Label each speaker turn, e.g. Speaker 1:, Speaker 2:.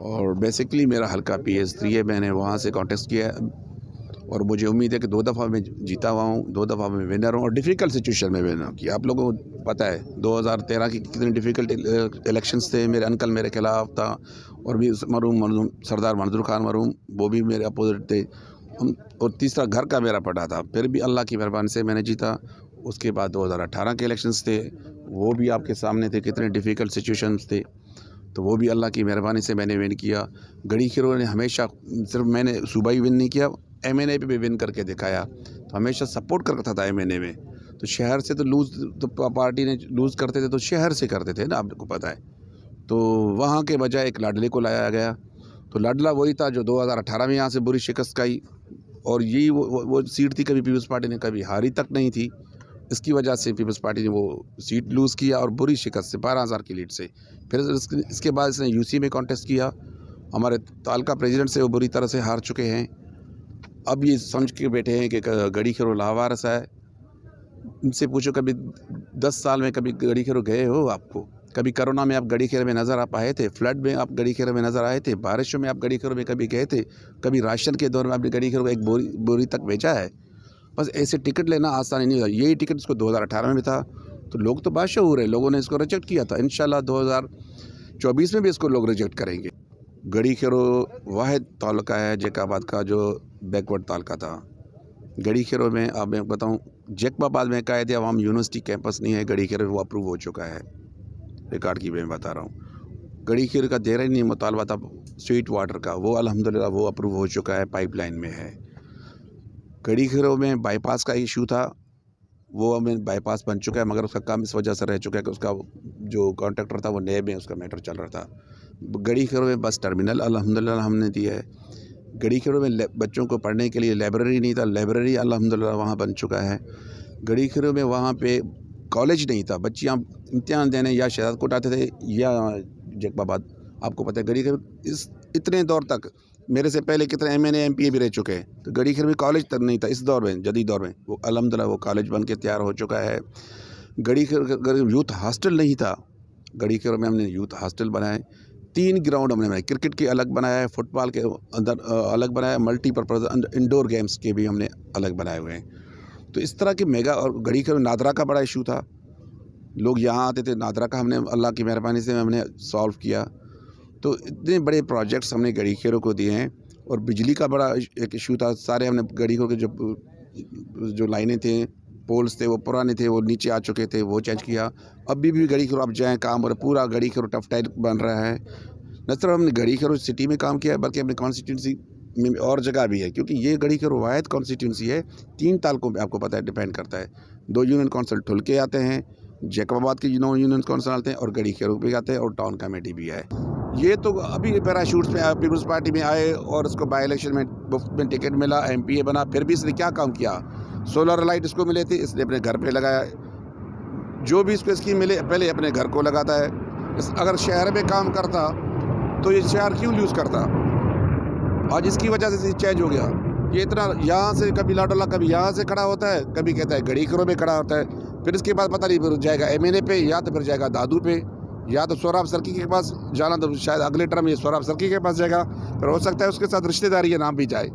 Speaker 1: और बेसिकली मेरा हल्का PS3 है। मैंने वहाँ से कॉन्टेस्ट किया है और मुझे उम्मीद है कि 2 दफ़ा मैं जीता हुआ हूँ, 2 दफ़ा मैं विनर हूँ और डिफ़िकल्ट सिचुएशन में विनर किया। आप लोगों को पता है 2013 की कितने डिफ़िकल्ट इलेक्शंस थे। मेरे अंकल मेरे खिलाफ था और भी मरहूम सरदार मंजूर खान मरहूम, वो भी मेरे अपोजिट थे। और तीसरा घर का मेरा पड़ा था, फिर भी अल्लाह की मेहरबानी से मैंने जीता। उसके बाद 2018 के इलेक्शंस थे, वो भी आपके सामने थे, कितने डिफ़िकल्ट सिचुएशंस थे, तो वो भी अल्लाह की मेहरबानी से मैंने विन किया। गढ़ी खीरों ने हमेशा, सिर्फ मैंने सूबाई विन नहीं किया, MNA पे भी विन करके दिखाया। तो हमेशा सपोर्ट करता था MNA में। तो शहर से तो लूज़, तो पार्टी ने लूज़ करते थे तो शहर से करते थे ना, आपको पता है। तो वहाँ के बजाय एक लाडले को लाया गया। तो लाडला वही था जो 2018 में यहाँ से बुरी शिकस्त खाई और यही वो सीट थी, कभी पीपल्स पार्टी ने कभी हारी तक नहीं थी। इसकी वजह से पीपल्स पार्टी ने वो सीट लूज़ किया और बुरी शिकस्त से 12,000 की लीड से। फिर इसके बाद इसने UC में कॉन्टेस्ट किया। हमारे तालका प्रेसिडेंट से वो बुरी तरह से हार चुके हैं। अब ये समझ के बैठे हैं कि गढ़ी खीरों लावारिस है। इनसे पूछो कभी 10 साल में कभी गढ़ी खीरों गए हो? आपको कभी कोरोना में आप गढ़ी खीरों में नज़र आप आए थे? फ्लड में आप गढ़ी खीरों में नज़र आए थे? बारिशों में आप गढ़ी खीरों में कभी गए थे? कभी राशन के दौर में आपने गढ़ी खीरों को एक बोरी तक बेचा है? बस ऐसे टिकट लेना आसानी नहीं होता। यही टिकट इसको 2018 में भी था, तो लोग तो बादशाहूर है, लोगों ने इसको रिजेक्ट किया था। इंशाल्लाह 2024 में भी इसको लोग रिजेक्ट करेंगे। गढ़ी खीरों वाहिद तालुका है जैकाबाद का जो बैकवर्ड तालुका था। गढ़ी खीरों में अब मैं बताऊँ, जैकबाबाद में कायदे अवाम यूनिवर्सिटी कैंपस नहीं है, गढ़ी खीरों वो अप्रूव हो चुका है। रिकॉर्ड की मैं बता रहा हूँ। गढ़ी खीरों का देर नहीं मुतालबा था स्वीट वाटर का, वो अल्हम्दुलिल्लाह वो अप्रूव हो चुका है, पाइपलाइन में है। गढ़ी खीरों में बाईपास का इशू था, वो हमें बाईपास बन चुका है, मगर उसका काम इस वजह से रह चुका है कि उसका जो कॉन्ट्रैक्टर था वो नए में उसका मैटर चल रहा था। गढ़ी खीरों में बस टर्मिनल अल्हम्दुलिल्लाह हमने दिया है। गढ़ी खीरों में बच्चों को पढ़ने के लिए लाइब्रेरी नहीं था, लाइब्रेरी अल्हम्दुलिल्लाह वहाँ बन चुका है। गढ़ी खीरों में वहाँ पे कॉलेज नहीं था, बच्चियाँ इम्तिहान देने या शहजादकोट आते थे या जैकबाबाद। आपको पता है गढ़ी खीरों इस इतने दौर तक मेरे से पहले कितने MNA MPA भी रह चुके हैं, तो गढ़ी खीरों में कॉलेज तक नहीं था। इस दौर में, जदीद दौर में, वो अल्हम्दुलिल्लाह वो कॉलेज बन के तैयार हो चुका है। गढ़ी खीरों यूथ हॉस्टल नहीं था, गढ़ी खीरों में हमने यूथ हॉस्टल बनाए। 3 ग्राउंड हमने बनाए, क्रिकेट के अलग बनाया है, फुटबॉल के अंदर अलग बनाया, मल्टीपर्पज़ इंडोर गेम्स के भी हमने अलग बनाए हुए हैं। तो इस तरह के मेगा, और गढ़ी खीरों नादरा का बड़ा इशू था, लोग यहाँ आते थे, नादरा का हमने अल्लाह की मेहरबानी से हमने सॉल्व किया। तो इतने बड़े प्रोजेक्ट्स हमने गढ़ी खीरों को दिए हैं। और बिजली का बड़ा एक इशू था, सारे हमने गढ़ी खीरों के जो लाइनें थे, पोल्स थे, वो पुराने थे, वो नीचे आ चुके थे, वो चेंज किया। अभी भी गढ़ी खीरों आप जाएँ काम, और पूरा गढ़ी खीरों टफ टाइल बन रहा है। न सिर्फ हमने गढ़ी खीरों सिटी में काम किया है, बल्कि अपनी कॉन्स्टिट्यूंसी में और जगह भी है, क्योंकि ये गढ़ी खीरों वाहिद कॉन्स्टिट्यूंसी है। 3 तालुकों में आपको पता है डिपेंड करता है। 2 यूनियन काउंसिल ठुल के आते हैं, जैकबाबाद के 9 यूनियन काउंसिल आते हैं, और गढ़ी खीरों भी आते हैं, और टाउन कमेटी भी है। ये तो अभी पैराशूट्स में पीपल्स पार्टी में आए और इसको बाई इलेक्शन में टिकट मिला, MPA बना, फिर भी इसने क्या काम किया? सोलर लाइट इसको मिले थे, इसने अपने घर पे लगाया। जो भी इसको स्कीम मिले पहले अपने घर को लगाता है। अगर शहर में काम करता तो ये शहर क्यों यूज़ करता? आज इसकी वजह से चेंज हो गया। ये इतना यहाँ से कभी लाडोला, कभी यहाँ से खड़ा होता है, कभी कहता है गढ़ी खीरों में खड़ा होता है, फिर इसके बाद पता नहीं फिर जाएगा MNA पे, या तो फिर जाएगा दादू पे, या तो सोहराब सरकी के पास जाना, तो शायद अगले टर्म ये सोहराब सरकी के पास जाएगा। फिर हो सकता है उसके साथ रिश्तेदारी या नाम भी जाए।